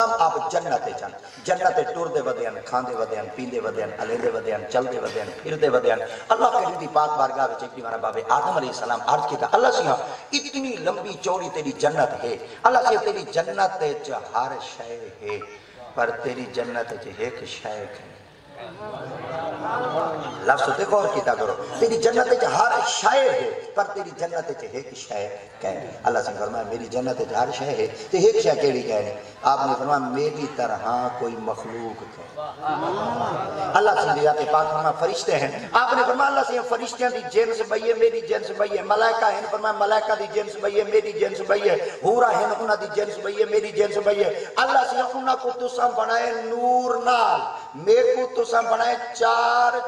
آپ جنت چن جنت ٹر دے ودیان کھاندے ودیان پیندے ودیان الیندے ودیان چلدے ودیان پھردے ودیان اللہ کریم دی پاک بارگاہ وچ ایک بار بابے آدم علیہ السلام عرض کیتا اللہ سیاں اتنی لمبی چوڑی تیری جنت ہے اللہ سے تیری جنت وچ ہر شے ہے پر تیری جنت وچ ایک شے ہے لفظ تے غور کیتا کرو تیری جنت وچ ہر شے ہے پر تیری جنت وچ ایک شے ہے اللہ سے فرمایا میری جنت وچ ہر شے ہے تے ایک شے کیڑی ہے آپ نے فرمایا میری طرح کوئی مخلوق ہے اللہ سے ذات پاک فرمایا فرشتے ہیں آپ نے فرمایا اللہ سے فرشتیاں دی جنس بئی ہے میری جنس بئی ہے ملائکہ ہیں فرمایا ملائکہ دی جنس بئی ہے میری جنس بئی ہے حورا ہیں انہاں دی جنس بئی ہے میری جنس بئی ہے اللہ سے انہاں کو تساں بنائے نور نال میرے کو تساں بنائے چار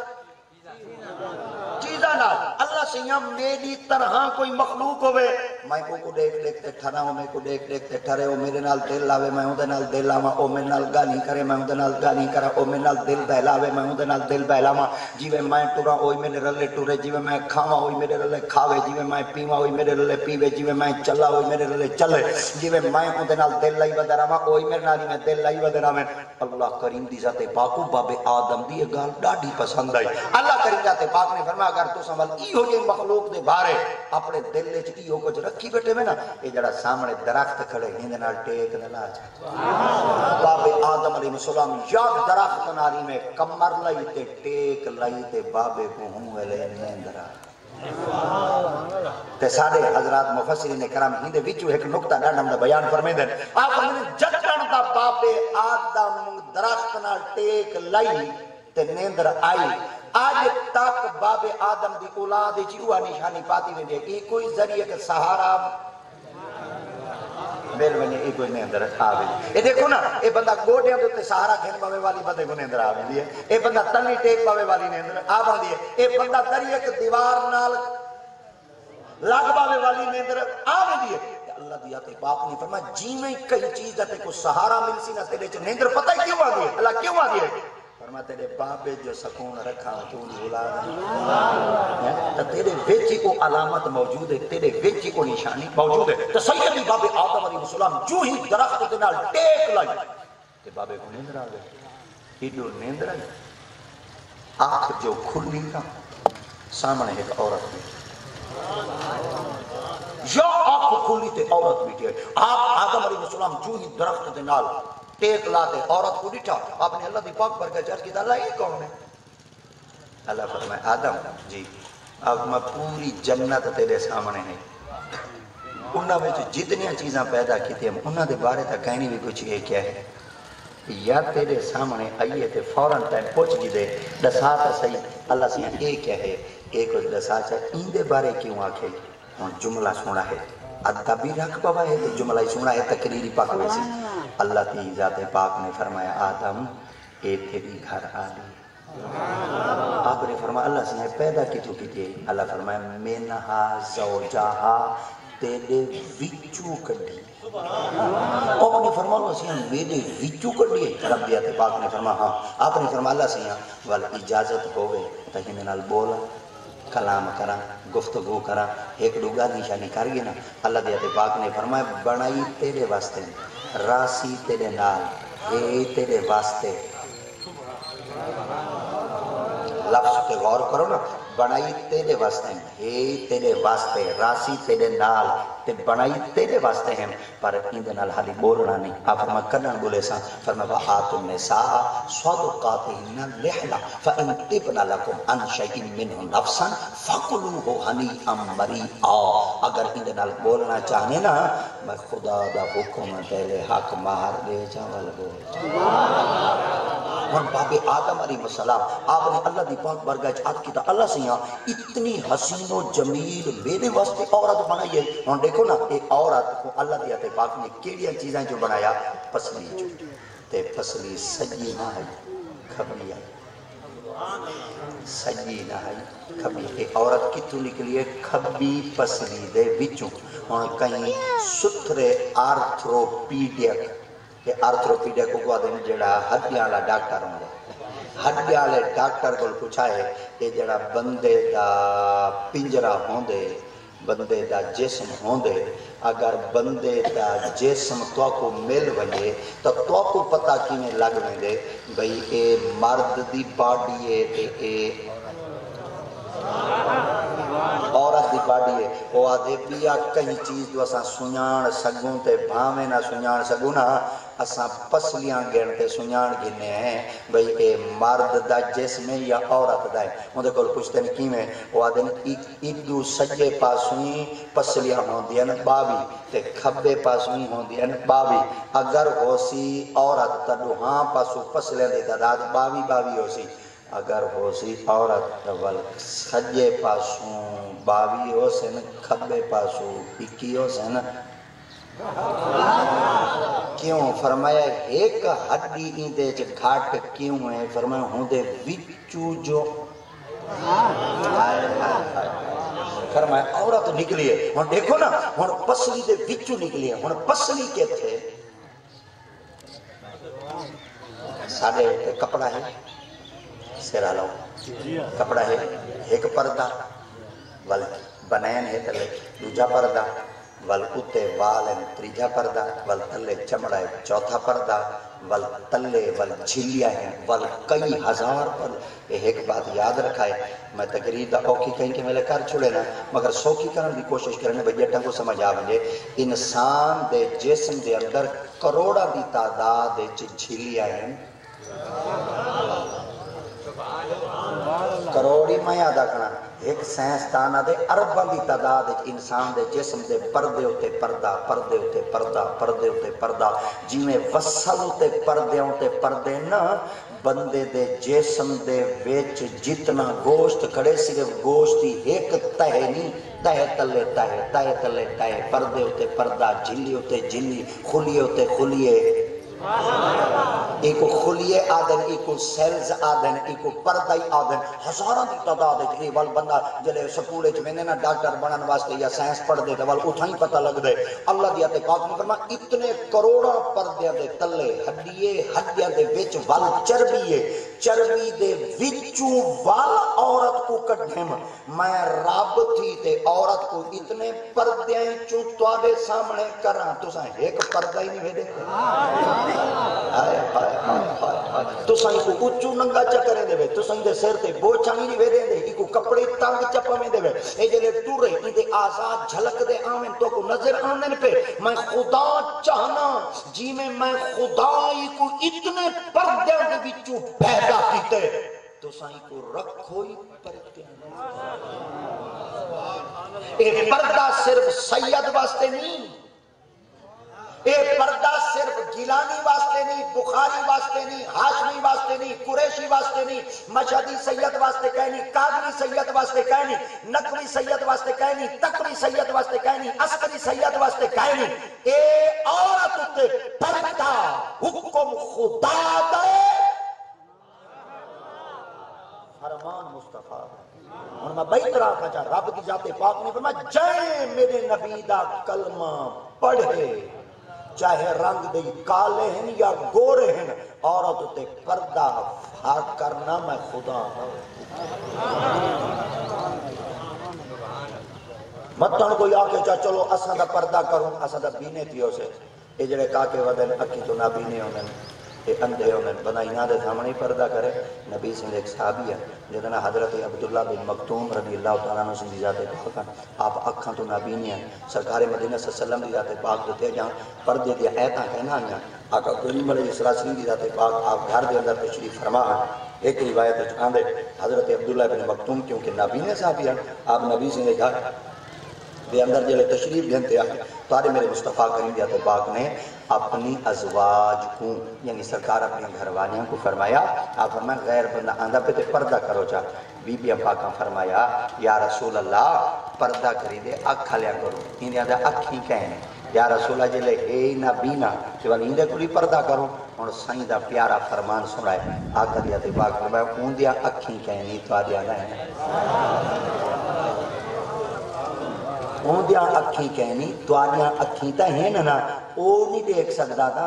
چیزاں نال اللہ سے میری طرح کوئی مخلوق ہوئے میں کو دیکھ دیکھتے ٹھرا ہوں میں کو دیکھ دیکھتے ٹھرے ہو میرے نال دل لاوے میں ہوں دے نال دل لاواں او میرے نال گالی کرے میں ہوں دے نال گالی کرا او میرے نال دل بہلاوے میں ہوں دے نال دل بہلاواں جیویں میں ٹرا ہوئی میرے رلے ٹرے جیویں میں کھاواں ہوئی میرے رلے کھاوے جیویں میں پیواں ہوئی میرے رلے پیوے جیویں میں چلا ہوئی میرے رلے چلے جیویں میں ہوں دے نال دل لائی ودے راواں اوہی میرے نال میں دل لائی ودے راواں اللہ کریم دی ذات پاک باب آدم دی یہ گل ڈاڈی پسند آئی اللہ کریم ذات پاک نے فرمایا اگر تو سوال ایہو جے مخلوق دے بارے اپنے دل وچ ایہو کچھ رکھی بیٹھے میں نا یہ جڑا سامنے درخت کھڑے ہندے نال ٹیک نہ لا جا باب آدم علیہ السلام یا درخت ناری میں کمر لائی تے ٹیک لائی تے بابے کو ہوں ویلے نیندرا تے سارے حضرات مفسرین کرام ہندے وچوں ایک نقطہ ڈاڈا دا بیان فرمیندے آپ نے جٹن دا بابے آدم درخت نال ٹیک لائی تے نیندر آئی آج تک باب آدم دی اولاد جیوہ نشانی پاتی میں دے ای کوئی ذریعہ کے سہارا بیل بنے ای کوئی نیندر آوے اے دیکھو نا اے بندہ گوڑے ہوں تے سہارا گھن باوے والی بندے کو نیندر آوے دیئے اے بندہ تلی ٹیک باوے والی نیندر آوے دیئے اے بندہ ذریعہ کے دیوار نال لگ باوے والی نیندر آوے دیئے اللہ دیاتے پاک نے فرمایا جیویں کئی چیز تے کو سہارا مل سی نا تیرے چھ نیندر پتہ ہی کیوں آ دیئے اللہ کیوں آ دیئے فرما تیرے بابے جو سکون رکھا تو نہیں اولاد تیرے ویچی کو علامت موجود ہے تیرے ویچی کو نشانی موجود ہے تو سیدی بابے آدم علیہ السلام جو ہی درخت دنال ٹیک لائی کہ بابے کو نیندر آگئے ایڈو نیندر آئی آنکھ جو کھلی نا سامنے ایک عورت بیٹھی یا آنکھ کھلی تے عورت بیٹھی ہے آدم علیہ السلام جو ہی درخت دنال ٹیک لاتے عورت کو ڈٹھا آپ نے اللہ دی پاک برکہ چرچ کی اللہ یہ کون ہے اللہ فرمائے آدم جی اب میں پوری جنت تیرے سامنے ہے انہاں میں جتنی چیزاں پیدا کی تھی انہاں دے بارے تک کہنی بھی کچھ یہ کیا ہے یا تیرے سامنے آئیے تے فوراں ٹائم پہنچ گی دے دسا تا صحیح اللہ سے یہ کیا ہے ایک کچھ دسا چاہے ان دے بارے کیوں آکھے جملہ سونا ہے ادبی رکھ پوا ہے تو جملہ ہی سونا ہے تقریری پاک ویسی اللہ کی ذات پاک نے فرمایا آدم اے تیری گھر آلی آپ نے فرمایا اللہ سے پیدا کی تو کی تھی اللہ فرمایا منہا زوجہا تیرے وچو کڑی آپ نے فرمایا اللہ سے میرے وچو کڑی رب ذات پاک نے فرمایا ہاں آپ نے فرمایا اللہ سے وال اجازت ہوئے تاکہ میں نال بولا کلام کرا گفتگو کرا ایک ڈوگا نشانی کر گئی نا اللہ دیت پاک نے فرمایا بنائی تیرے واسطے راسی تیرے نال ہے تیرے واسطے لفظ پہ غور کرو نا بنائی تیرے واسطے ہے تیرے واسطے راسی تیرے نال تے بنائی تیرے واسطے ہیں پر اندے نال حالی بولنا نہیں آپ فرما کرنن بولے سا فرما وآت النساء صدقاتهن لحلا فإن طبن لكم عن شيء منه نفسا فكلوه هنيئا مريئا اگر اندے نال بولنا چاہنے نا میں خدا دا حکم پہلے حق مار دے چاول بول اور باب آدم علیہ السلام آپ نے اللہ دی پاک برگاہ چاہت کی تا اللہ سے یہاں اتنی حسین و جمیل میرے واسطے عورت بنائی ہے اور دیکھو نا ایک عورت کو اللہ دیت پاک نے کیڑی چیزیں جو بنایا پسلی جو تے پسلی سجی نہ ہے کھبی آئی سجی نہ ہے کھبی ایک عورت کتوں نکلی ہے کھبی پسلی دے وچوں اور کہیں ستھرے آرتھروپیڈک کہ آرتھروپیڈک کو کہا دیں جڑا ہڈیاں والا ڈاکٹر ہوں گے ہڈیاں والے ڈاکٹر کو پوچھا ہے کہ جڑا بندے دا پنجرا ہوں دے بندے دا جسم ہوندے اگر بندے دا جسم تو کو مل وجے تو کو پتہ کیویں لگ ویندے بھئی اے مرد دی باڈی ہے تے اے عورت دی باڈی ہے وہ آدھے بیا کئی چیز جو اساں سنیان سگوں تے بھاویں نہ سنیان سگوں نا اساں پسلیاں گھنٹے سنیان گنے ہیں بھئی اے مرد دا جسم ہے یا عورت دا ہے اندھے کول پوچھتے ہیں کیویں وہ آدھے ایڈو سجے پاسویں پسلیاں ہوندی ہیں 22 تے کھبے پاسویں ہوندی ہیں 22 اگر ہو سی عورت تڈو ہاں پاسو پسلیاں دی تعداد 22 ہو سی اگر ہو سی عورت ول سجے پاسوں 22 ہو سن کھبے پاسوں 21 ہو سن کیوں فرمایا ایک ہڈی ایندے چ گھٹ کیوں ہے فرمایا ہوندے وچو جو فرمایا عورت نکلی ہے ہن دیکھو نا ہن پسلی دے وچو نکلی ہے ہن پسلی کیتھے ساڈے کپڑا ہے سیرا لو کپڑا ہے ایک پردہ ول بنین ہے تلے دوجا پردہ ول اتے وال ہیں تریجا پردہ ول تلے چمڑا ہے چوتھا پردہ ول تلے ول جھلیاں ہیں ول کئی ہزار پر ایک بات یاد رکھا ہے میں تقریر دا اوکھی کہیں کہ میں کر چھوڑے نا مگر سوکھی کرنے دی کوشش کرنے بجیٹا کو سمجھ آویں انسان دے جسم دے اندر کروڑا دی تعداد جھلیاں ہیں کروڑی میں ادا کرنا ایک سائنسدان دے ارباں دی تعداد انسان دے جسم دے پردے ہوتے پردہ پردے ہوتے پردہ پردے ہوتے پردہ جویں وصل ہوتے پردے ہوتے پردے نہ بندے دے جسم دے وچ جتنا گوشت کھڑے صرف گوشت ہی ایک تہ نہیں تہ تلے تہ تلے تہ پردے ہوتے پردہ جھلی ہوتے جھلی خلیے ہوتے خلیے ایکو خلیے آدن ایکو سیلز آدن ایکو پردائی آدن ہزاروں دی تعداد ہے کہ وال بندہ جلے سکولے چوینے نا ڈاکٹر بنن واسطے یا سائنس پڑھ دے وال اٹھائی پتہ لگ دے اللہ دی آتے پاک نے فرما اتنے کروڑا پردے دے تلے ہڈیاں دے وچ وال چربیے چربی دے وچوں وال عورت کو کڈھم میں رب تھی تے عورت کو اتنے پردے چوں تواڈے سامنے کراں تساں ایک پردہ ہی نہیں ویدے تو سائیں کو اچو ننگا چکرے دے وے تو سائیں دے سر تے بوچھانی نہیں ویدے دے ایکو کپڑے تنگ چپا میں دے وے اے جلے ٹورے اندے آزاد جھلک دے آمین تو کو نظر آمین پہ میں خدا چاہنا جی میں خدای کو اتنے پردے دے بچو پیدا کیتے تو سائیں کو رکھو ہی پردے اے پردہ صرف سید واسطے نہیں اے پردہ صرف گیلانی واسطے نہیں بخاری واسطے نہیں ہاشمی واسطے نہیں قریشی واسطے نہیں مشہدی سید واسطے کہنی قادری سید واسطے کہنی نقوی سید واسطے کہنی تقوی سید واسطے کہنی عسکری سید واسطے کہنی اے عورت تے پردہ حکم خدا دے فرمان مصطفیٰ اور میں بیت رہا تھا رب کی ذات پاک نے فرمایا جائے میرے نبی دا کلمہ پڑھے چاہے رنگ دے کالے ہیں یا گورے ہیں عورت تے پردہ پھاک کرنا میں خدا ہوں مطلب کوئی آکے چاہ چلو اساں دا پردہ کروں اساں دا بینے تھیو سے یہ جڑے کاکے ودن اکی تو نہ بینے ہونے یہ اندھے ہونے بنائیاں دے سامنے پردہ کرے نبی سے ایک صحابی ہے جدنا حضرت عبداللہ بن مکتوم رضی اللہ تعالیٰ عنہ سے ذات پاک آپ اکھاں تو نابینی ہیں سرکار مدینہ صلی اللہ علیہ وسلم ذات پاک دیتے جہاں پردے دیا ایتاں کہنا آئیاں آقا کریم علیہ السلام کی ذات پاک آپ گھر دے اندر تشریف فرما ہیں ایک روایت آندے حضرت عبداللہ بن مکتوم کیونکہ نابینے صحابی ہیں آپ نبی سے گھر دے اندر جلے تشریف دینتے آئے تارے میرے مصطفیٰ کریم ذات پاک نے اپنی ازواج کو یعنی سرکار اپنی گھر والیاں کو فرمایا آپ فرمایا غیر بندہ آندہ پہ تے پردہ کرو چاہ بی بی پاکاں فرمایا یا رسول اللہ پردہ کری دے اکھا لیا کرو انہیں آدھا اکھی کہنے یا رسول اللہ جلے اے نہ بینا کہ والی اندے کلی پردہ کرو اور سائیں دا پیارا فرمان سنائے آقا دیت پاک فرمایا اون دیا اکھی کہنی تو آدھیا نہیں اون دیا اکھی کہنی تو آدھیا اکھی تا ہے نا او نہیں دیکھ سکتا تھا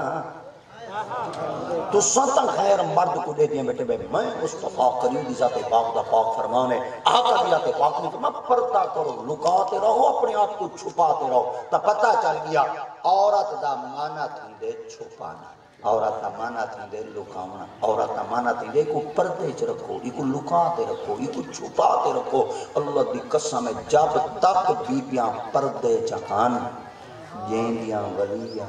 تو ستا خیر مرد کو دے دیا بیٹے بے میں مصطفیٰ کریم دی ذات پاک دا پاک فرمان ہے آقا دی ذات پاک نے فرمایا پردہ کرو لکاتے رہو اپنے آپ کو چھپاتے رہو تا پتہ چل گیا عورت دا مانا تھی دے چھپانا عورت دا مانا تھی دے لکاونا عورت دا مانا تھی دے کو پردے چ رکھو کو لکاتے رکھو کو چھپاتے رکھو اللہ دی قسم ہے جب تک بیبیاں پردے چکان جیندیاں ولیاں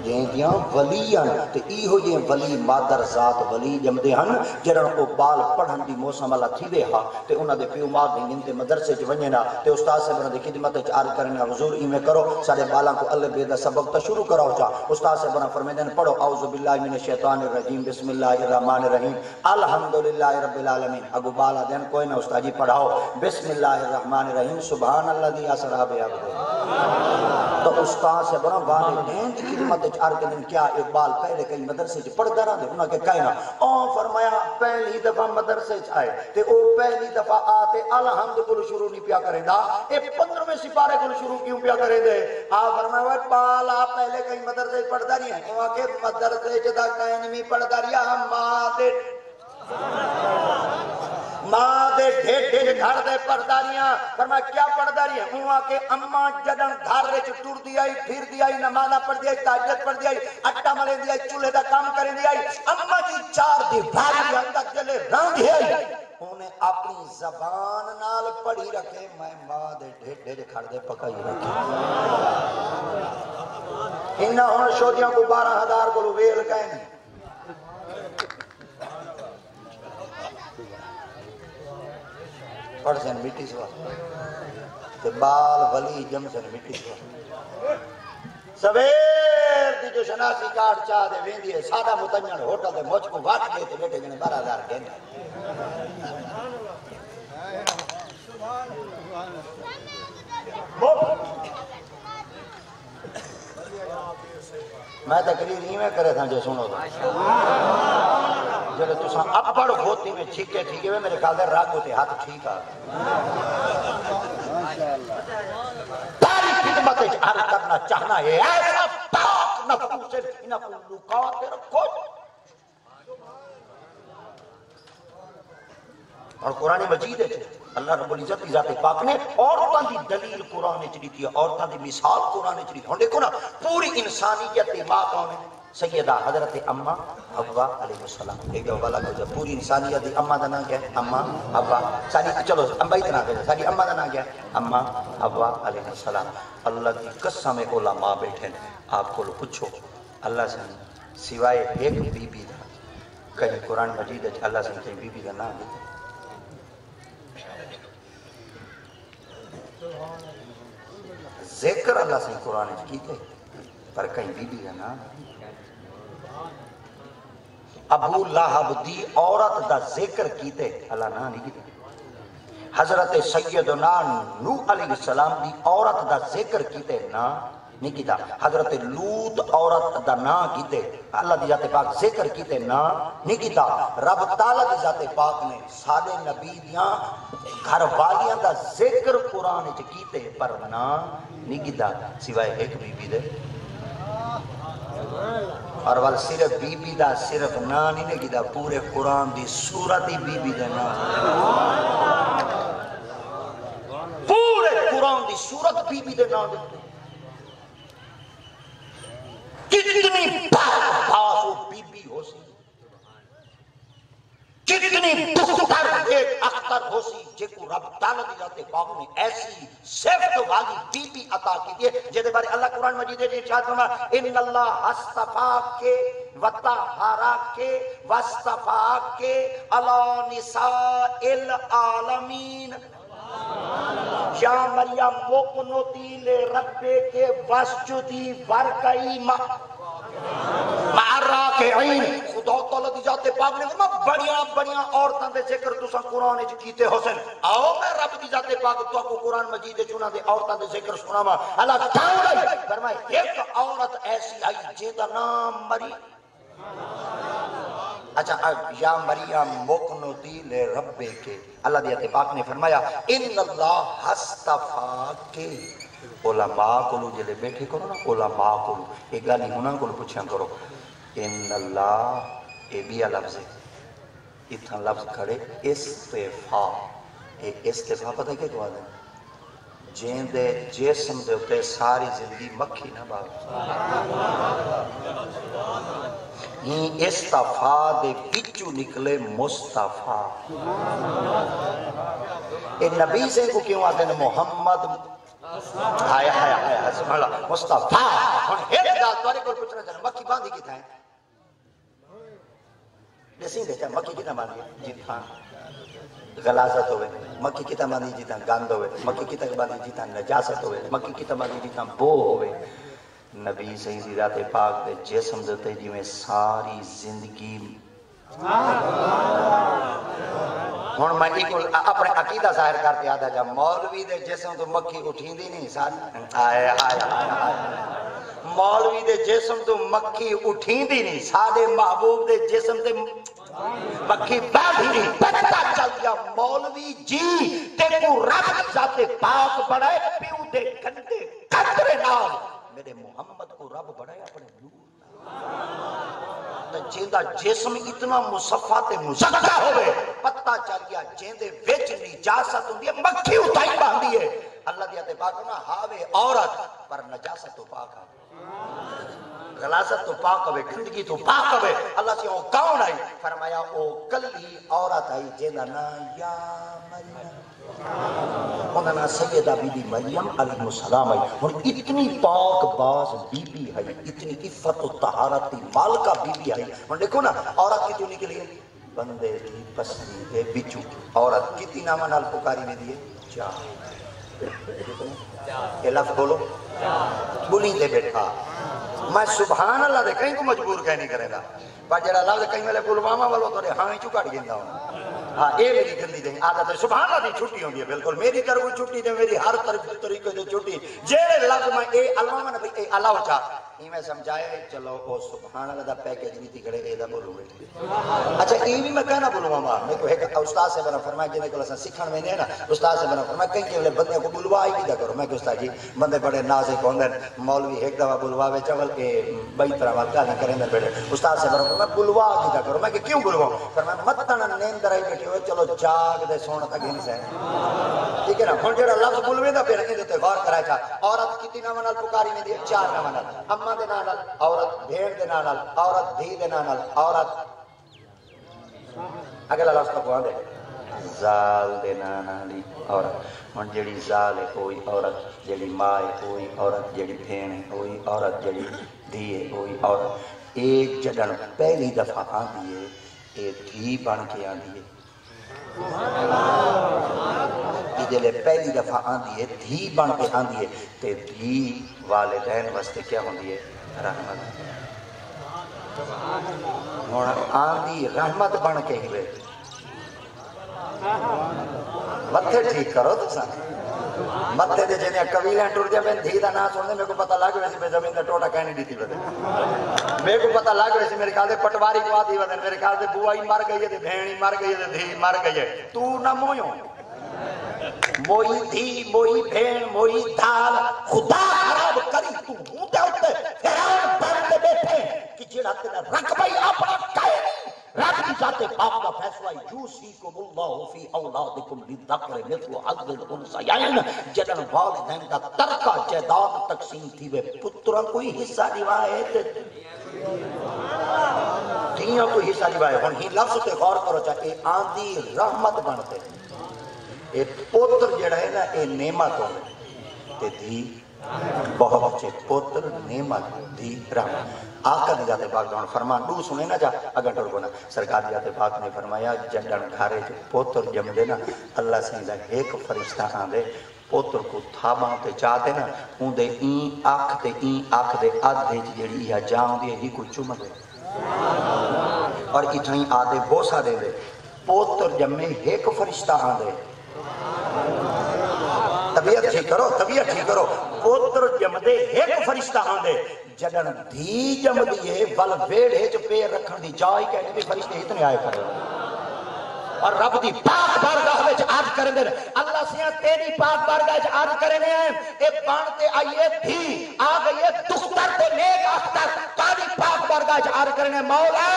جیندیاں ولیاں تے ایہو جے ولی مادر ذات ولی جمدے ہن جڑن کو بال پڑھن دی موسم والا تھی وے ہا تے انہاں دے پیو ماں دے تے مدرسے چ ونجے نا تے استاد صاحب دی خدمت وچ عرض کرنا حضور ایویں کرو سارے بالاں کو الف ب دا سبق تا شروع کراؤ چا استاد صاحب نے فرمائے دن پڑھو اعوذ باللہ من الشیطان الرجیم بسم اللہ الرحمن الرحیم الحمدللہ رب العالمین اگو بالا دن کوئی نہ استاد جی پڑھاؤ بسم اللہ الرحمن الرحیم سبحان الذی اسری بعبدہ تو استاد سے بنا والدین کی خدمت وچ عرض کرن کیا اقبال پہلے کئی مدرسے چ پڑھدا رہندے انہاں کے کہنا او فرمایا پہلی دفعہ مدرسے چ آئے تے او پہلی دفعہ آتے الحمد کو شروع نہیں پیا کریندا اے 15ویں سپارے کو شروع کیوں پیا کرے دے آ فرمایا وہ بالا پہلے کئی مدرسے پڑھدا نہیں ہے او کہ مدرسے چ دا کہیں نہیں پڑھدا رہیا ماں دے ڈھیر گھر دے پرداریاں فرمایا کیا پرداری ہے ہوا کہ اماں جدن گھر وچ ٹر دی آئی پھر دی آئی نمازاں پڑھ دی آئی تہجد پڑھ دی آئی آٹا ملے دی آئی چولہے دا کام کرے دی آئی اماں جی چار دیواری اندر جلے رنگ ہے انہیں اپنی زبان نال پڑھی رکھے میں ماں دے ڈھیر کھڑ دے پکائی رکھے انہاں ہن شودیاں کو 12,000 کو ویل کہیں پڑھ سن مٹی سوا تے بال ولی جم سن مٹی سوا سویر دی جو شناسی کارڈ چاہ دے ویندی ہے سادہ متنجن ہوٹل دے موچ کو واٹ گئے تے بیٹے جنے 12,000 گھنے میں تقریر ہی میں کرے تھا جو سنو تو جب تساں اپڑ ہوتی میں چھکے ٹھیکے ہوئے میرے خیال دے راگ ہوتے ہاتھ ٹھیک آ پاری خدمت عرض کرنا چاہنا ہے ایسا پاک نفو سے انہاں کو لکاتے رکھو اور قرآن مجید ہے اللہ رب العزت کی ذات پاک نے عورتاں دی دلیل قرآن وچ دی ہے عورتاں دی مثال قرآن وچ دی ہن دیکھو نا پوری انسانیت دی ماں کون ہے سیدہ حضرت اما حوا علیہ السلام ایک دو والا کو پوری انسانیت دی اما دا نام کیا ہے اما حوا ساری چلو اما اتنا کہ ساری اما دا نام کیا ہے اما حوا علیہ السلام اللہ کی قسم علماء بیٹھے آپ کو پوچھو اللہ سے سوائے ایک بی بی دا کہیں قرآن مجید اللہ سے کہیں بی بی دا نام دیتے ذکر اللہ سے قرآن کیتے پر کہیں بی بی کا نام ابو لہب دی عورت دا ذکر کیتے اللہ نہ نہیں کیتے حضرت سیدنا نوح علیہ السلام دی عورت دا ذکر کیتے نہ نہیں کیتا حضرت لوط عورت دا نام کیتے اللہ دی ذات پاک ذکر کیتے نہ نہیں کیتا رب تعالی دی ذات پاک نے سارے نبی دیاں گھر والیاں دا ذکر قرآن وچ کیتے پر نہ نہیں کیتا سوائے ایک بی بی دے اور وال صرف بی بی دا صرف نہ نہیں کیتا پورے قرآن دی سورت ہی بی بی دے نہ پورے قرآن دی سورت بی بی دے نہ دیتے کتنی پاک باز و بی بی ہو سی کتنی پختر ایک اختر ہو سی جے کو رب تعالیٰ دی ذات پاک نے ایسی صفت والی بی بی عطا کی دیئے جیدے بارے اللہ قرآن مجید نے ارشاد فرمایا ان اللہ اصطفا کے وطہارا کے واصطفا کے علی نساء العالمین یا مریم مقنوتی لے ربے کے وسجدی ورکعی معرہ کے عین خدا تعالیٰ دی ذات پاک نے بڑیاں بڑیاں عورتاں دے ذکر تساں قرآن وچ کیتے حسین آؤ میں رب دی ذات پاک تو کو قرآن مجید چنا دے عورتاں دے ذکر سناواں اللہ تعالی فرمائے ایک عورت ایسی آئی جے دا نام مریم اچھا یا مریم مقنوتی لے ربے کے اللہ دی ذات پاک نے فرمایا ان اللہ اصطفا کے علماء کو جلے بیٹھے کرو نا، علماء کو ایک گالی ہونا کو پوچھا کرو ان اللہ اے بیا لفظ ہے اتنا لفظ کھڑے استفا، اے استفا پتہ کیا تو آدھے جین دے جسم دے ہوتے ساری زندگی مکھی نہ باغ ہی استفا دے بچو نکلے مصطفیٰ. اے نبی سے کو کیوں آتے ہیں محمد آیا آیا آیا سبحان اللہ مصطفیٰ. ہن ایک گل تواڈے کول پوچھنا چاہنا مکھی باندھی کتھا ہے؟ دسی دے چا مکھی کتھا باندھی جتھاں غلاظت ہوئے، مکھی کتھا باندھی جتھاں گند ہوئے، مکھی کتھا باندھی جتھاں نجاست ہوئے، مکھی کتھا باندھی جتھاں بو ہوئے. نبی صحیح دی ذات پاک دے جسم دے جویں ساری زندگی ہن میں اپنے عقیدہ ظاہر کرتے آدھا جا مولوی دے جسم تو مکھی اٹھیندی نہیں ساری آیا آیا مولوی دے جسم تو مکھی اٹھیندی نہیں، ساڈے محبوب دے جسم تے مکھی باندھی نہیں. پتہ چل گیا مولوی جی تے کو رب ذات پاک بڑھائے پیو دے گندے قطرے نال میرے محمد کو رب بڑھائے اپنے نور جیندہ جسم اتنا مصفہ تے مزکہ ہوئے. پتہ چل گیا جیندے وچ نجاست ہوندی ہے مکھی اٹھائی باندھی ہے. اللہ دیتے پاک نہ ہاوے عورت پر نجاست تو پاک ہے، غلاظت تو پاک ہوئے، گندگی تو پاک ہوئے. اللہ سے وہ کون آئی؟ فرمایا او کلی عورت آئی جیندہ نا یا مریم انہوں نے سیدہ بی بی مریم علیہ السلام آئی. اور اتنی پاک باز بی بی ہے، اتنی عفت و طہارت مالکہ بی بی ہے. اور دیکھو نا عورت کتنی نکلی ہے بندے کی پسلی کے بچو. عورت کتنی نامہ نال پکاری میں دیئے چار. یہ لفظ بولو بولی دے بیٹھا میں سبحان اللہ دے کہیں کو مجبور کہیں نہیں کرے گا پر جڑا لفظ کہیں میں پلوامہ والوں تو ہاں ہی چکاڑ گیندا ہوں. ہاں اے میری گندی دیں عادت ہے. سبحان اللہ دی چھٹی ہوندی ہے بالکل میری طرف چھٹی دے میری ہر طریقے سے چھٹی جڑے لفظ میں اے علامہ نے اے اللہ چا ای میں سمجھائے چلو او سبحان اللہ دا پیکیج نہیں کرے اے دا بولو بیٹھے. اچھا ای بھی میں کہنا بلواما میں کو ایک استاد سے بنا فرمایا جنے کو اساں سکھن میں نے نا استاد سے بنا فرمایا کئی کئی بندے کو بلوائی بھی دا کرو. میں کہ استاد جی بندے بڑے نازک ہوندے مولوی ایک دفعہ بلواوے چول اے بئی طرح والا نہ کریں دے بیٹھے. استاد سے بنا فرمایا بلوا بھی دا کرو. میں کہ کیوں بلواؤں؟ فرمایا متن نیندر آئی بیٹھے ہوئے چلو جاگ دے سون تک گھن سے ٹھیک ہے نا. ہن جڑا لفظ بلوے دا پھر ایں تے غور کرا چا عورت کتنی نام نال پکاری میں دی چار نام نال اما دے نال عورت بھیڑ دے نال عورت دھی دے نال عورت اگلا لفظ تو آندے زال دے نال عورت. ہن جڑی زال ہے کوئی عورت جڑی ماں ہے کوئی عورت جڑی بھیڑ ہے کوئی عورت جڑی دھی ہے کوئی عورت. ایک جڑن پہلی دفعہ آندی ہے اے دھی بن کے آندی ہے. جلے پہلی دفعہ آندی ہے دھی بن کے آندی ہے تے دھی والدین واسطے کیا ہوندی ہے رحمت. ہن آندی رحمت بن کے ہوئے متھے ٹھیک کرو تو سن متھے دے جنے قبیلے ٹر جے میں دھی دا نام سن دے میرے کو پتہ لگ ویسی پہ زمین دا ٹوٹا کہنی دیتی بدے. میرے کو پتہ لگ ویسی میرے خیال دے پٹواری کو آدھی بدے میرے خیال دے بوائی مر گئی ہے بھینی مر گئی ہے دھی مر گئی ہے. تو نہ مویوں موئی دھی موئی بھین موئی دھال خدا خراب کری تو ہوں تے ہوتے فیران بندے بیٹھے کہ جڑا تیرا رقبہ اپنا کہے رب کی ذات پاک کا فیصلہ یوصیکم اللہ فی اولادکم للذکر مثل حظ الانثیین. جدن والدین کا ترکہ جائیداد تقسیم تھی وے پتراں کوئی حصہ دیوائے دھیاں کوئی حصہ دیوائے. ہن ہی لفظ تے غور کرو چاہے آندھی رحمت بنتے اے پوتر جڑا ہے نا اے نعمت ہوئے تے دھی بہت اچھے پوتر نعمت دھی رحمت. آقا دی ذات پاک دون فرمان دو سنے نا جا اگر ٹر کو نا سرکار دی ذات پاک نے فرمایا جنڈن گھارے جو پوتر جم دے نا اللہ سے ایک فرشتہ آن دے پوتر کو تھاباں تے چاہتے نا ان دے این آنکھ دے آدھے جیڑی یا جاؤں دے ہی کو چوم دے اور اتنی آدھے بوسا دے دے. پوتر جم میں ایک فرشتہ آن دے طبیعت ٹھیک کرو پوتر جم دے ایک فرشتہ آن دے. جدن دھی جم دیئے بل ویڑے جو پیر رکھن دی جائی کہنے بھی فرشتے اتنے آئے کرے اور رب دی پاک بارگاہ وچ عرض کرنے اللہ سیاں تیری پاک بارگاہ وچ عرض کرنے اے بانتے آئیے تھی آ گئیے دختر تے نیک اختر تاری پاک بارگاہ وچ عرض کرنے مولا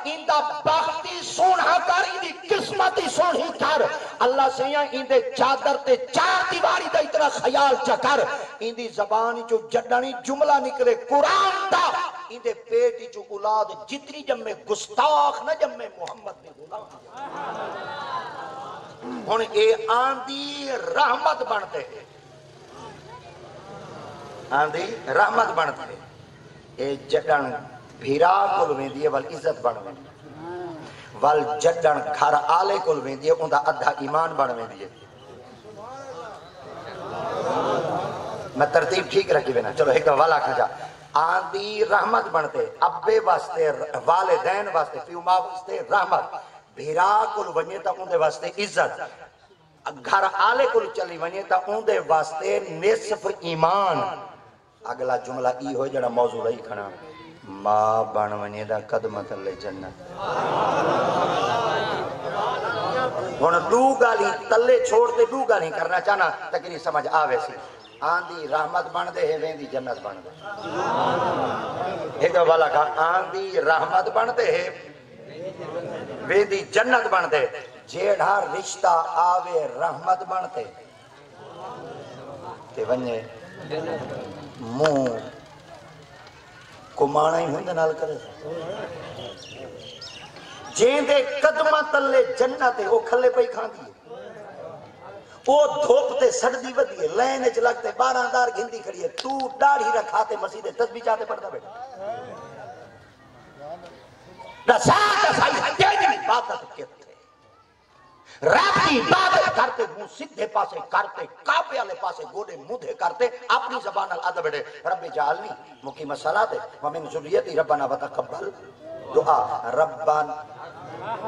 ایندا بختی سونھا کر ایندی قسمتی سونھی کر اللہ سیاں ایندے چادر تے چار دیواری دا اتنا خیال چکر ایندی زبان چو جڈانی جملہ نکلے قرآن دا ایندے پیٹی چو اولاد جتنی جمع گستاخ نہ جمع محمد نے غلام ہن اے آندی رحمت بنتے ہیں آندی رحمت بنتے ہیں اے جڈن بھیرا کل ویندی ہے وال عزت بن ویندی وال جڈن گھر آلے کل ویندی ہے اندہ ادھا ایمان بن ویندی ہے میں ترتیب ٹھیک رکھی بینا چلو ایک والا کھجا آندی رحمت بنتے ابے واسطے والدین واسطے فیوما واسطے رحمت بھیرا کل ونیے تا اندے واسطے عزت گھر آلے کل چلی ونیے تا اندے واسطے نصف ایمان اگلا جملہ ای ہوئے جڑا موضوع رہی کھنا ماں بان ونیے دا قدمت اللہ جنت ہن دو گالی تلے چھوڑتے دو گالی کرنا چاہنا تکری سمجھ آوے سی آندھی رحمت بن دے ہے ویندی جنت بن دے ایک والا کہا آندھی رحمت بن دے ہے ویندی جنت بن دے جیڑا رشتہ آوے رحمت بن دے تے ونجے منہ کمانا ہی ہوندے نال کرے جین دے قدمہ تلے جنت ہے وہ کھلے پئی کھان دیئے وہ دھوپتے سڑدی ودی ہے لینے چ لگتے 12,000 گھندی کھڑی ہے تو داڑھی رکھاتے مسجد تسبیح چاہتے پڑھتا بیٹا رسالت سائی تیری عبادت کہتے رب کی عبادت کرتے منہ سدھے پاسے کرتے کعبے والے پاسے گوڑے مودھے کرتے اپنی زبان الادب بیٹے رب جعلنی مقیم الصلاۃ ومن ذریتی ربنا وتقبل دعا ربان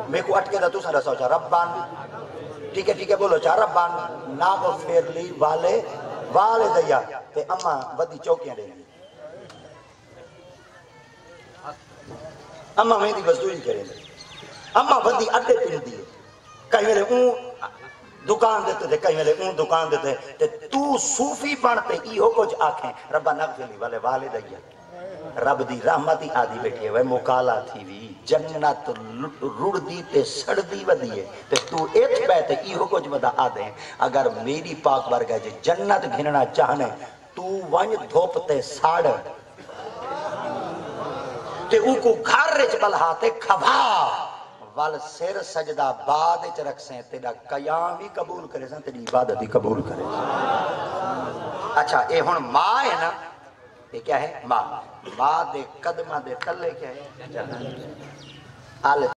میں کو اٹکے دا تو سارا سوچا ربان ٹھیک ہے بولو چاہ ربان ناغ فیر لی والے دیا تے اماں ودی چوکیاں دیں گی اماں میں دی بزدوری کریں گے اماں ودی اڈے پھر دیئے کہیں میرے اون دکان دیتے تھے کہیں میرے اون دکان دیتے تے تو صوفی بنتے ای ہو کچھ آنکھیں ربا ناغ فیر لی والے دیا رب دی رحمتی آدھی بیٹھی ہے وہ مکالا تھی وی جنت رڑ دی تے سڑ دی ودیے تے تو ایت بیتے ای ہو کچھ ودا آدھیں اگر میری پاک برگاہ جے جنت گھننا چاہنے تو ونج دھوپتے ساڑ تے او کو گھر رچ بلہاتے کھبا وال سر سجدہ بعد اچ رکھ سیں تیرا قیام بھی قبول کرے سیں تیری عبادت بھی قبول کرے اچھا اے ہن ماں ہے نا یہ کیا ہے ماں دے قدمہ دے تلے کیا ہے